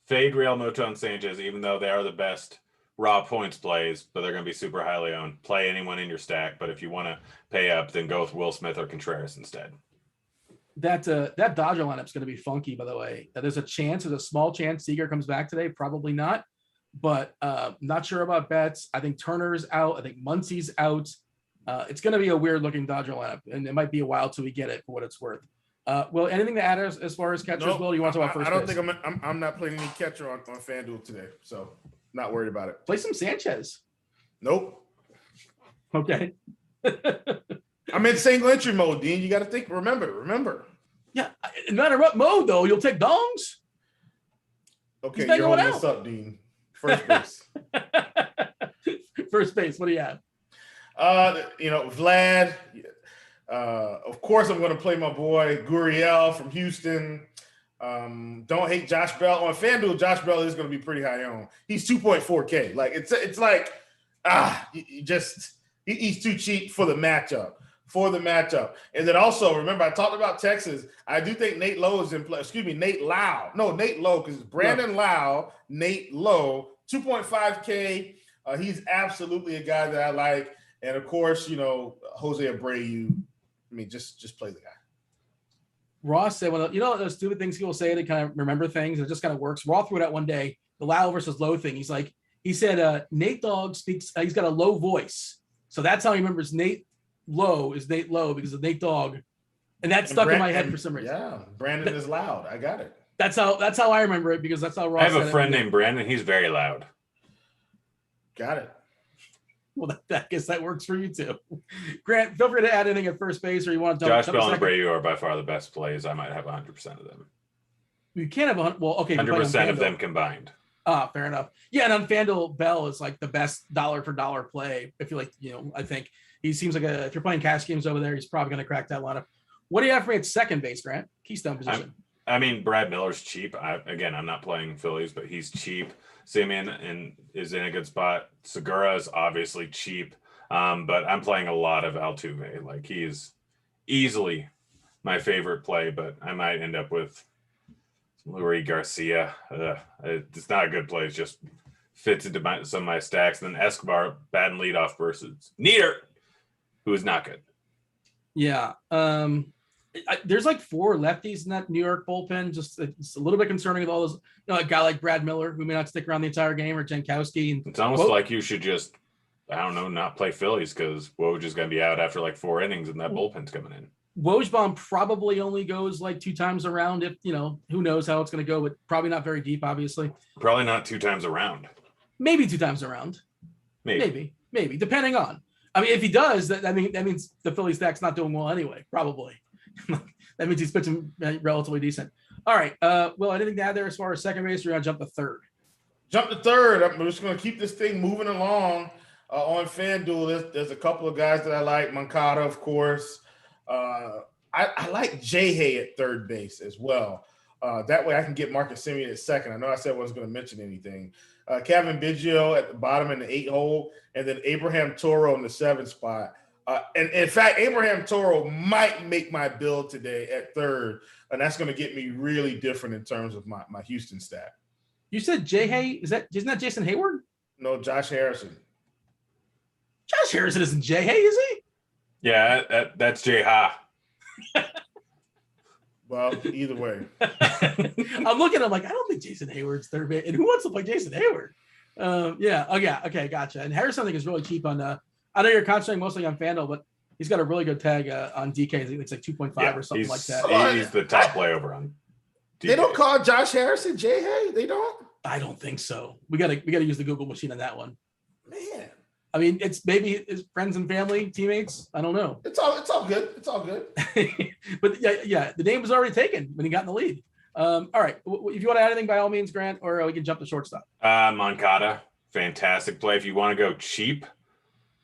Fade Real Muto and Sanchez, even though they are the best raw points plays, but they're going to be super highly owned. Play anyone in your stack, but if you want to pay up, then go with Will Smith or Contreras instead. That Dodger lineup's going to be funky, by the way. There's a small chance Seager comes back today. Probably not, but not sure about Betts. I think Turner's out. I think Muncie's out. It's going to be a weird looking Dodger lineup, and it might be a while till we get it for what it's worth. Well, anything to add as far as catchers? Nope, Will, you want to talk about first? I don't base? think I'm not playing any catcher on FanDuel today, so not worried about it. Play some Sanchez. Nope. Okay. I'm in single entry mode, Dean. You got to think. Remember. Yeah, no matter what mode though, you'll take dongs. Okay, He's not you're going holding out. this up, Dean. First base. First base. What do you have? Vlad. Of course, I'm going to play my boy Gurriel from Houston. Don't hate Josh Bell on FanDuel. Josh Bell is going to be pretty high on. He's 2.4K. Like it's like he's too cheap for the matchup. And then also remember I talked about Texas. I do think Nate Lowe is in play. Excuse me, Nate Lowe. No, Nate Lowe, because it's Brandon Lowe, Nate Lowe, 2.5K. He's absolutely a guy that I like. And of course, Jose Abreu. I mean, just play the guy. Ross said, well, those stupid things people say to kind of remember things. It just kind of works. Roth threw it out one day, the Lowe versus Lowe thing. He said, Nate Dogg speaks, he's got a low voice. So that's how he remembers Nate Lowe is Nate Lowe because of Nate Dogg. And that stuck in my head for some reason. Yeah, Brandon is loud. I got it. That's how I remember it because that's how Ross I have said a friend named Brandon. He's very loud. Got it. Well, I guess that works for you too. Grant, feel free to add anything at first base or you want to Josh Bell and Abreu are by far the best plays. I might have 100% of them. You can't have 100% of them combined. Fair enough. Yeah, and on FanDuel, Bell is like the best dollar for dollar play. If you like, I think he seems like if you're playing cash games over there, he's probably going to crack that lineup. What do you have for me at second base, Grant? Keystone position. Brad Miller's cheap. I'm not playing Phillies, but he's cheap. Simeon is in a good spot. Segura is obviously cheap, but I'm playing a lot of Altuve. Like he is easily my favorite play, but I might end up with Luis Garcia. It's not a good play. It just fits into some of my stacks. And then Escobar, batting leadoff versus Nieder, who is not good. Yeah. There's like 4 lefties in that New York bullpen. Just it's a little bit concerning with all those, a guy like Brad Miller who may not stick around the entire game, or Jankowski. It's almost like you should just, not play Phillies because Woj is going to be out after like 4 innings and that bullpen's coming in. Wojbomb probably only goes like 2 times around. If who knows how it's going to go, but probably not very deep, obviously. Probably not 2 times around. Maybe 2 times around. Maybe, depending on. I mean, if he does, that means the Philly stack's not doing well anyway. Probably. That means he's pitching relatively decent. All right. Well, anything to add there as far as second base? We're gonna jump to third. I'm just gonna keep this thing moving along on FanDuel. There's a couple of guys that I like. Moncada, of course. I like J-Hay at third base as well. That way I can get Marcus Semien at second. I know I said I wasn't going to mention anything. Kevin Biggio at the bottom in the 8 hole, and then Abraham Toro in the 7 spot. And in fact, Abraham Toro might make my build today at third, and that's going to get me really different in terms of my Houston stat. You said J-Hay? Isn't that Jason Hayward? No, Josh Harrison. Josh Harrison isn't J-Hay, is he? Yeah, that's J-Ha. Well, either way. I'm looking, I'm like, I don't think Jason Hayward's third base. And who wants to play Jason Hayward? Okay, gotcha. And Harrison, I think, is really cheap on I know you're concentrating mostly on FanDuel, but he's got a really good tag on DK. I think it's like 2.5 or something like that. He's the top play over on DK. They don't call Josh Harrison J-Hay? They don't? I don't think so. We gotta use the Google machine on that one. Man. I mean, it's maybe his friends and family, teammates. I don't know. It's all good. It's all good. But yeah, the name was already taken when he got in the lead. All right. If you want to add anything, by all means, Grant, or we can jump to shortstop. Moncada. fantastic play. If you want to go cheap,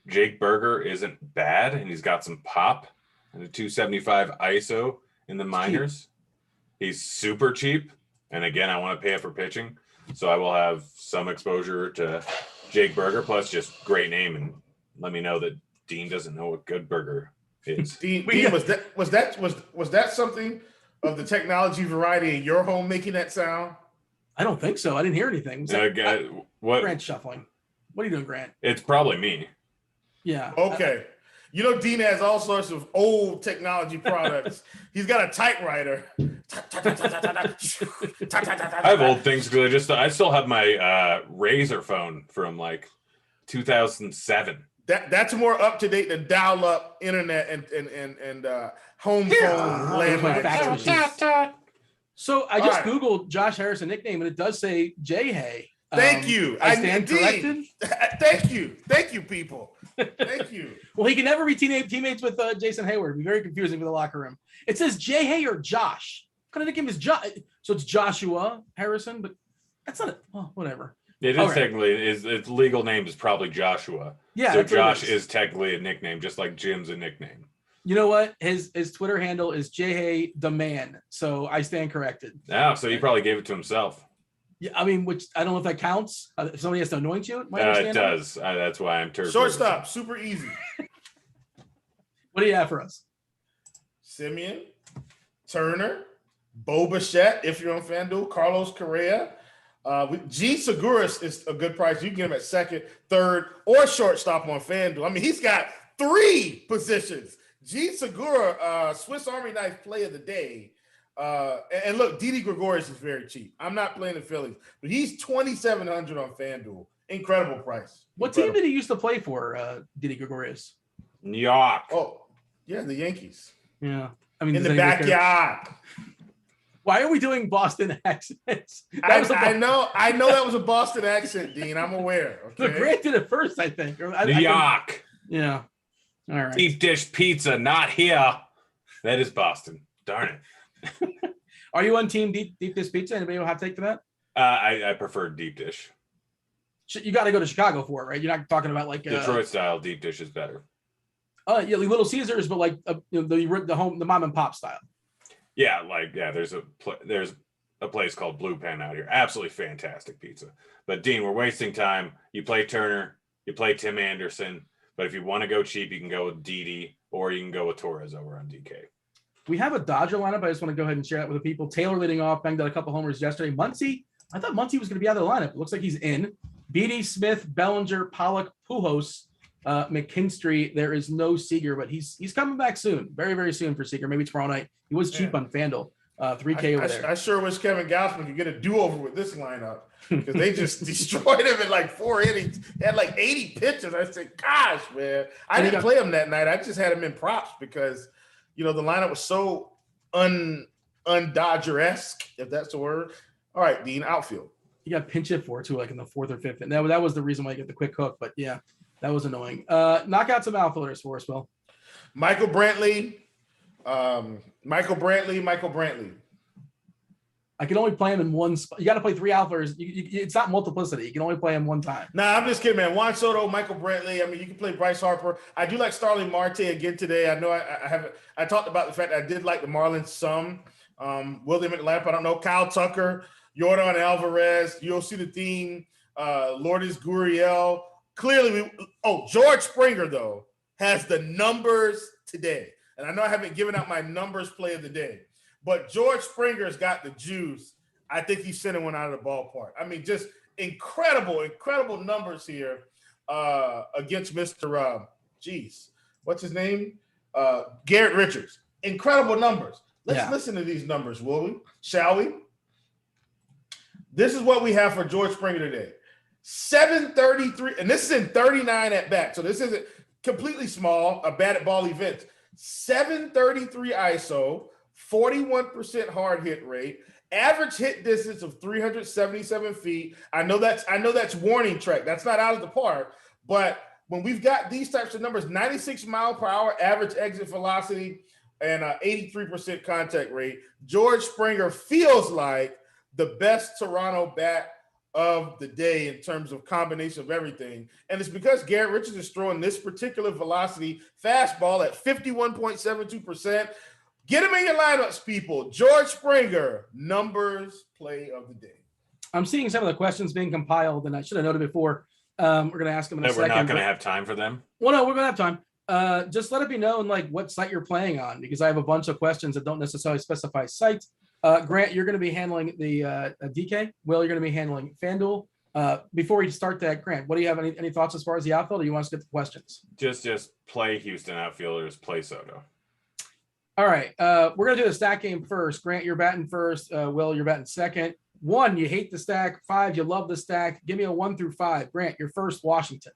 Jake Berger isn't bad, and he's got some pop and a 275 ISO in the minors. He's super cheap. And again, I want to pay up for pitching. So I will have some exposure to Jake Berger, plus just great name. And let me know that Dean doesn't know what good burger is. Dean, was that something of the technology variety in your home making that sound? I don't think so. I didn't hear anything. What? Grant shuffling. What are you doing, Grant? It's probably me. Yeah. Okay. You know, Dean has all sorts of old technology products. He's got a typewriter. I have old things because I still have my Razor phone from like 2007. That's more up to date than dial up internet and home phone landline. So I just Googled Josh Harrison nickname and it does say Jay Hay. Thank you. I stand corrected. Thank you, people. Thank you. Well, he can never be teammates with Jason Hayward. It'd be very confusing for the locker room. It says Jay Hay or Josh. What kind of nickname is Josh? So it's Joshua Harrison, but that's not it. Well, whatever. It is technically its legal name is probably Joshua. Yeah. So Josh is technically a nickname, just like Jim's a nickname. You know what? His Twitter handle is Jay Hay the Man. So I stand corrected. Oh, so he probably gave it to himself. Yeah, I mean, which I don't know if that counts. If somebody has to anoint you, it does. That's why I'm turf. Shortstop, super easy. What do you have for us? Simeon, Turner, Bo Bichette, if you're on FanDuel, Carlos Correa. G. Seguras is a good price. You can get him at second, third, or shortstop on FanDuel. I mean, he's got 3 positions. G. Segura, Swiss Army knife play of the day. And look, Didi Gregorius is very cheap. I'm not playing the Phillies, but he's 2,700 on FanDuel. Incredible price. What team did he used to play for, Didi Gregorius? New York. Oh, yeah, the Yankees. Yeah. I mean, in the backyard. Why are we doing Boston accents? I know that was a Boston accent, Dean. I'm aware. Okay. But Grant did it first, I think. New York. Yeah. All right. Deep dish pizza, not here. That is Boston. Darn it. Are you on team deep dish pizza? Anybody will have to take for that? I prefer deep dish. You got to go to Chicago for it, right? You're not talking about like Detroit style deep dish is better. Yeah, like Little Caesars, but like the mom and pop style. Yeah, there's a place called Blue Pen out here. Absolutely fantastic pizza. But Dean, we're wasting time. You play Turner, you play Tim Anderson, but if you want to go cheap, you can go with Didi or you can go with Torres over on DK. We have a Dodger lineup. I just want to go ahead and share that with the people. Taylor leading off, banged out a couple homers yesterday. Muncy, I thought Muncy was going to be out of the lineup. It looks like he's in. Beatty, Smith, Bellinger, Pollock, Pujols, McKinstry. There is no Seager, but he's coming back soon. Very, very soon for Seager. Maybe tomorrow night. He was cheap on FanDuel. 3K over there. I sure wish Kevin Gausman could get a do-over with this lineup because they just destroyed him in like 4 innings. He had like 80 pitches. I said, gosh, man. I didn't play him that night. I just had him in props because – the lineup was so un-Dodger-esque, if that's the word. All right, Dean, outfield. You got pinch hit for too, like in the 4th or 5th. And that was the reason why you get the quick hook. But yeah, that was annoying. Knock out some outfielders for us, Will. Michael Brantley. I can only play him in one spot. You got to play 3 outfielders. It's not multiplicity. You can only play him one time. Nah, I'm just kidding, man. Juan Soto, Michael Brantley. I mean, you can play Bryce Harper. I do like Starling Marte again today. I know I talked about the fact that I did like the Marlins some. William McLamp, I don't know. Kyle Tucker, Yordan Alvarez. You'll see the theme. Lourdes Gurriel. Clearly, George Springer, though, has the numbers today. And I know I haven't given out my numbers play of the day. But George Springer's got the juice. I think he's sending one out of the ballpark. I mean, just incredible numbers here against Mr. What's his name? Garrett Richards. Incredible numbers. Let's listen to these numbers, will we? Shall we? This is what we have for George Springer today. 733, and this is in 39 at bat. So this isn't completely small, a bat at ball event. 733 ISO. 41% hard hit rate, average hit distance of 377 feet. I know that's warning track. That's not out of the park. But when we've got these types of numbers, 96 mile per hour average exit velocity and 83% contact rate, George Springer feels like the best Toronto bat of the day in terms of combination of everything. And it's because Garrett Richards is throwing this particular velocity fastball at 51.72%. Get him in your lineups, people. George Springer, numbers play of the day. I'm seeing some of the questions being compiled, and I should have noted before. We're going to ask them in a second. We're not going to have time for them. Well, no, we're going to have time. Just let it be known like what site you're playing on, because I have a bunch of questions that don't necessarily specify site. Grant, you're going to be handling the DK. Will, you're going to be handling FanDuel. Before we start that, Grant, what do you have? Any thoughts as far as the outfield, or you want us to get the questions? Just play Houston outfielders, play Soto. All right. We're going to do the stack game first. Grant, you're batting first. Will, you're batting second. 1, you hate the stack. 5, you love the stack. Give me a 1 through 5. Grant, you're first. Washington.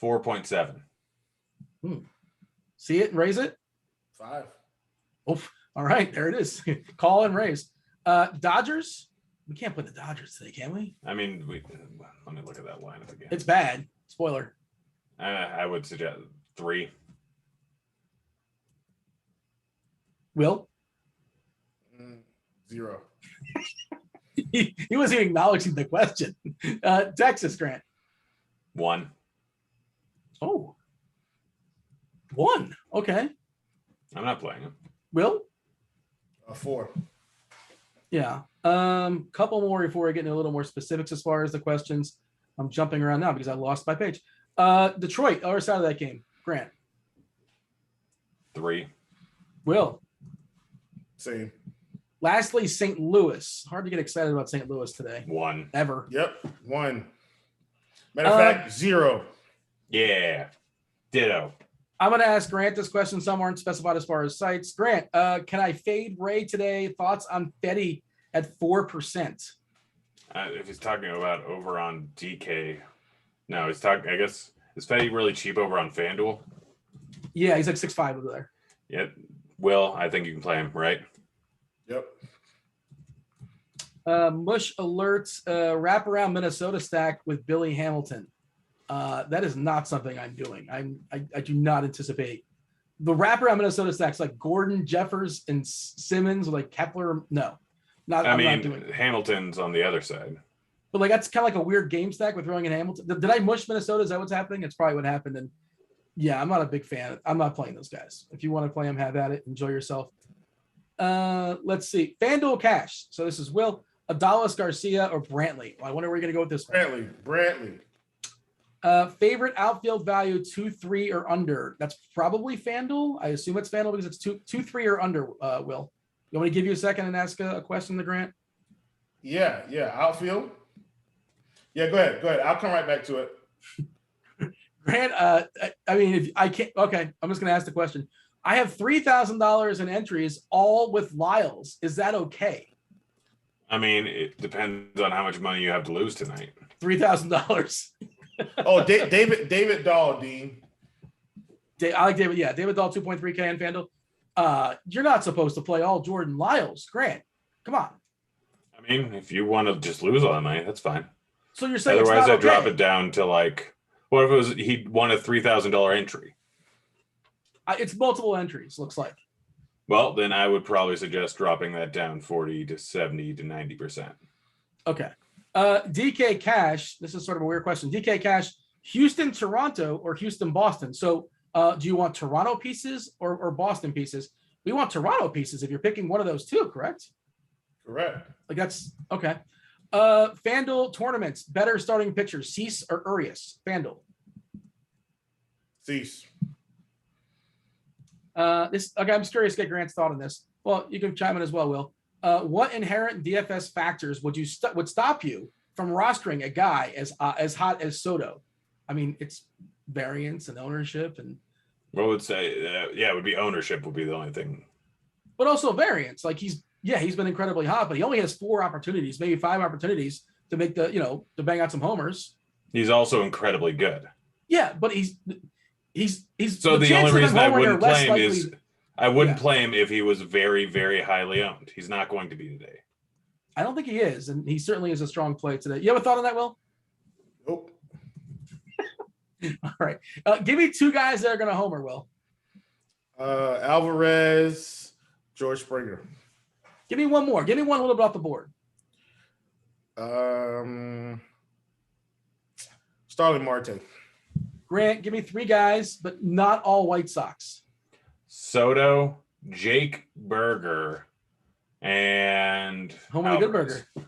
4.7. See it and raise it? 5. Oof. All right, there it is. Call and raise. Dodgers. We can't put the Dodgers today, can we? I mean, let me look at that lineup again. It's bad. Spoiler. I would suggest 3. Will? 0. He wasn't even acknowledging the question. Texas, Grant. 1. Oh. 1. Okay. I'm not playing it. Will? 4. Yeah. Couple more before I get into a little more specifics as far as the questions. I'm jumping around now because I lost my page. Detroit, other side of that game. Grant. 3. Will. Same. Lastly, St. Louis. Hard to get excited about St. Louis today. 1. Ever. Yep. 1. Matter of fact, 0. Yeah. Ditto. I'm going to ask Grant this question. Some aren't specified as far as sites. Grant, can I fade Ray today? Thoughts on Fetty at 4%? If he's talking about over on DK, no, he's talking. I guess is Fetty really cheap over on FanDuel? Yeah, he's like 6'5" over there. Yeah. Will, I think you can play him, right? Yep. Mush alerts wraparound Minnesota stack with Billy Hamilton. That is not something I'm doing. I do not anticipate the wraparound Minnesota stacks like Gordon, Jeffers, and Simmons, like Kepler. No, not. I'm not doing it. Hamilton's on the other side. But like that's kind of like a weird game stack with throwing in Hamilton. Did I mush Minnesota? Is that what's happening? It's probably what happened. And yeah, I'm not a big fan. I'm not playing those guys. If you want to play them, have at it. Enjoy yourself. Let's see. FanDuel cash. So this is Will, Adalis, Garcia, or Brantley. Well, I wonder where you're going to go with this one. Brantley. Favorite outfield value 2-3 or under. That's probably FanDuel. I assume it's FanDuel because it's 2-3 or under. Will, you want me to give you a second and ask a question to Grant? Yeah. Outfield. Yeah, go ahead. I'll come right back to it. Grant, I mean, if I can't, okay, I'm just going to ask the question. I have $3,000 in entries, all with Lyles. Is that okay? I mean, it depends on how much money you have to lose tonight. $3,000. Oh, David Dahl, Dean. I like David. Yeah, David Dahl, 2.3K in FanDuel. You're not supposed to play all Jordan Lyles. Grant, come on. I mean, if you want to just lose all that money, that's fine. So you're saying otherwise, it's not I drop okay. it down to like, what if it was he won a $3,000 entry? It's multiple entries, looks like. Well, then I would probably suggest dropping that down 40 to 70 to 90%. Okay. DK Cash, this is sort of a weird question. DK Cash, Houston, Toronto, or Houston, Boston? So do you want Toronto pieces or Boston pieces? We want Toronto pieces if you're picking one of those two, correct? Correct. Like that's okay. FanDuel tournaments, better starting pitcher, Cease or Urias? FanDuel. Cease. I'm just curious to get Grant's thought on this. Well, you can chime in as well, Will. What inherent DFS factors would stop you from rostering a guy as hot as Soto? I mean, it's variance and ownership, and what would say? It would be ownership would be the only thing, but also variance. Like he's been incredibly hot, but he only has 4 opportunities, maybe 5 opportunities to make to bang out some homers. He's also incredibly good. Yeah, but he's so the only reason I wouldn't play him is I wouldn't play him if he was very, very highly owned. He's not going to be today. I don't think he is, and he certainly is a strong play today. You have a thought on that, Will? Nope. All right. Give me 2 guys that are going to homer, Will. Alvarez, George Springer. Give me one more. Give me one a little bit off the board. Starling Marte. Grant, give me 3 guys, but not all White Sox. Soto, Jake Berger, and Home Good Alvarez. Burger.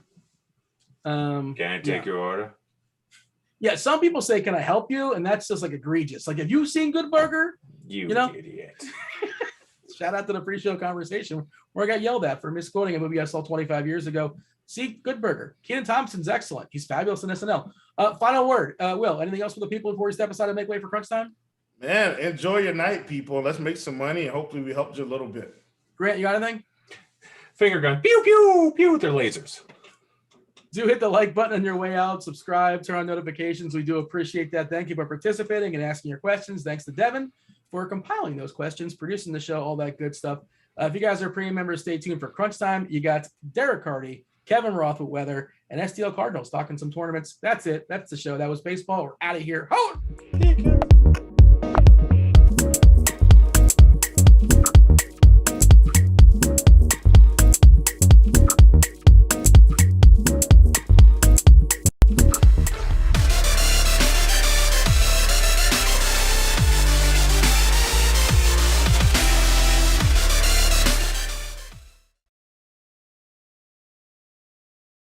Can I take your order? Yeah, some people say, "Can I help you?" And that's just like egregious. Like, have you seen Good Burger? You know? idiot. Shout out to the pre-show conversation where I got yelled at for misquoting a movie I saw 25 years ago. See, Good Burger. Kenan Thompson's excellent. He's fabulous in SNL. Final word. Will, anything else for the people before we step aside and make way for crunch time? Man, enjoy your night, people. Let's make some money, and hopefully we helped you a little bit. Grant, you got anything? Finger gun. Pew, pew, pew with their lasers. Do hit the like button on your way out. Subscribe. Turn on notifications. We do appreciate that. Thank you for participating and asking your questions. Thanks to Devin for compiling those questions, producing the show, all that good stuff. If you guys are premium members, stay tuned for crunch time. You got Derek Hardy, Kevin Roth with weather, and STL Cardinals talking some tournaments. That's it. That's the show. That was baseball. We're out of here. Ho!